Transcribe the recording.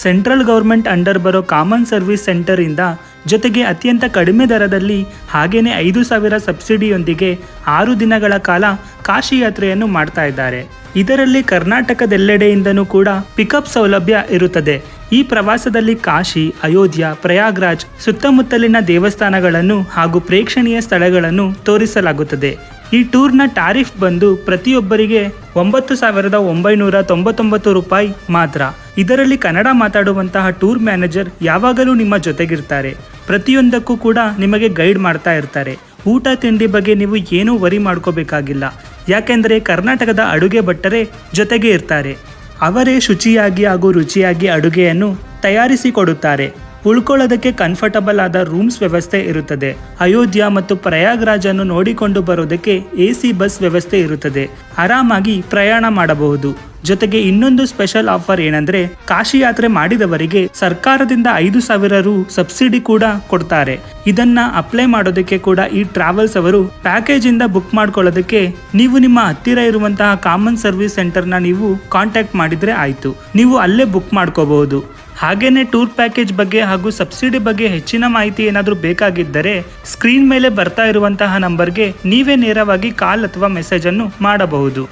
Central government under ಬರೋ common service centre ಇಂದ ಜೊತೆಗೆ ಅತ್ಯಂತ ಕಡಿಮೆ ದರದಲ್ಲಿ ಹಾಗೇನೆ 5,000 ಸಬ್ಸಿಡಿಯೊಂದಿಗೆ 6 ದಿನಗಳ ಕಾಲ ಕಾಶಿ ಯಾತ್ರೆಯನ್ನು ಮಾಡ್ತಾ ಇದ್ದಾರೆ. ಇದರಲ್ಲಿ ಕರ್ನಾಟಕದೆಲ್ಲೆಡೆಯಿಂದನೂ ಕೂಡ ಪಿಕಪ್ ಸೌಲಭ್ಯ ಇರುತ್ತದೆ. ಈ ಪ್ರವಾಸದಲ್ಲಿ ಕಾಶಿ, ಅಯೋಧ್ಯ, ಪ್ರಯಾಗ್ರಾಜ್ ಸುತ್ತಮುತ್ತಲಿನ ದೇವಸ್ಥಾನಗಳನ್ನು ಹಾಗೂ ಪ್ರೇಕ್ಷಣೀಯ ಸ್ಥಳಗಳನ್ನು ತೋರಿಸಲಾಗುತ್ತದೆ. ಈ ಟೂರ್ನ ಟಾರಿಫ್ ಬಂದು ಪ್ರತಿಯೊಬ್ಬರಿಗೆ 9,999 ರೂಪಾಯಿ ಮಾತ್ರ. ಇದರಲ್ಲಿ ಕನ್ನಡ ಮಾತಾಡುವಂತಹ ಟೂರ್ ಮ್ಯಾನೇಜರ್ ಯಾವಾಗಲೂ ನಿಮ್ಮ ಜೊತೆಗಿರ್ತಾರೆ. ಪ್ರತಿಯೊಂದಕ್ಕೂ ಕೂಡ ನಿಮಗೆ ಗೈಡ್ ಮಾಡ್ತಾ ಇರ್ತಾರೆ. ಊಟ ತಿಂಡಿ ಬಗ್ಗೆ ನೀವು ಏನೂ ವರಿ ಮಾಡ್ಕೋಬೇಕಾಗಿಲ್ಲ. ಯಾಕೆಂದರೆ ಕರ್ನಾಟಕದ ಅಡುಗೆ ಭಟ್ಟರೇ ಜೊತೆಗೆ ಇರ್ತಾರೆ. ಅವರೇ ಶುಚಿಯಾಗಿ ಹಾಗೂ ರುಚಿಯಾಗಿ ಅಡುಗೆಯನ್ನು ತಯಾರಿಸಿಕೊಡುತ್ತಾರೆ. ಉಳ್ಕೊಳ್ಳೋದಕ್ಕೆ ಕಂಫರ್ಟಬಲ್ ಆದ ರೂಮ್ಸ್ ವ್ಯವಸ್ಥೆ ಇರುತ್ತದೆ. ಅಯೋಧ್ಯ ಮತ್ತು ಪ್ರಯಾಗ್ರಾಜ್ ಅನ್ನು ನೋಡಿಕೊಂಡು ಬರೋದಕ್ಕೆ AC ಬಸ್ ವ್ಯವಸ್ಥೆ ಇರುತ್ತದೆ. ಆರಾಮಾಗಿ ಪ್ರಯಾಣ ಮಾಡಬಹುದು. ಜೊತೆಗೆ ಇನ್ನೊಂದು ಸ್ಪೆಷಲ್ ಆಫರ್ ಏನಂದ್ರೆ, ಕಾಶಿ ಯಾತ್ರೆ ಮಾಡಿದವರಿಗೆ ಸರ್ಕಾರದಿಂದ 5,000 ರು ಸಬ್ಸಿಡಿ ಕೂಡ ಕೊಡ್ತಾರೆ. ಇದನ್ನ ಅಪ್ಲೈ ಮಾಡೋದಕ್ಕೆ ಕೂಡ ಈ ಟ್ರಾವೆಲ್ಸ್ ಅವರು ಪ್ಯಾಕೇಜ್ ಇಂದ ಬುಕ್ ಮಾಡ್ಕೊಳ್ಳೋದಕ್ಕೆ ನೀವು ನಿಮ್ಮ ಹತ್ತಿರ ಇರುವಂತಹ ಕಾಮನ್ ಸರ್ವಿಸ್ ಸೆಂಟರ್ನ ನೀವು ಕಾಂಟ್ಯಾಕ್ಟ್ ಮಾಡಿದ್ರೆ ಆಯ್ತು. ನೀವು ಅಲ್ಲೇ ಬುಕ್ ಮಾಡ್ಕೋಬಹುದು. ಹಾಗೇನೆ ಟೂರ್ ಪ್ಯಾಕೇಜ್ ಬಗ್ಗೆ ಹಾಗೂ ಸಬ್ಸಿಡಿ ಬಗ್ಗೆ ಹೆಚ್ಚಿನ ಮಾಹಿತಿ ಏನಾದರೂ ಬೇಕಾಗಿದ್ದರೆ ಸ್ಕ್ರೀನ್ ಮೇಲೆ ಬರ್ತಾ ಇರುವಂತಹ ನಂಬರ್ಗೆ ನೀವೇ ನೇರವಾಗಿ ಕಾಲ್ ಅಥವಾ ಮೆಸೇಜ್ ಅನ್ನು ಮಾಡಬಹುದು.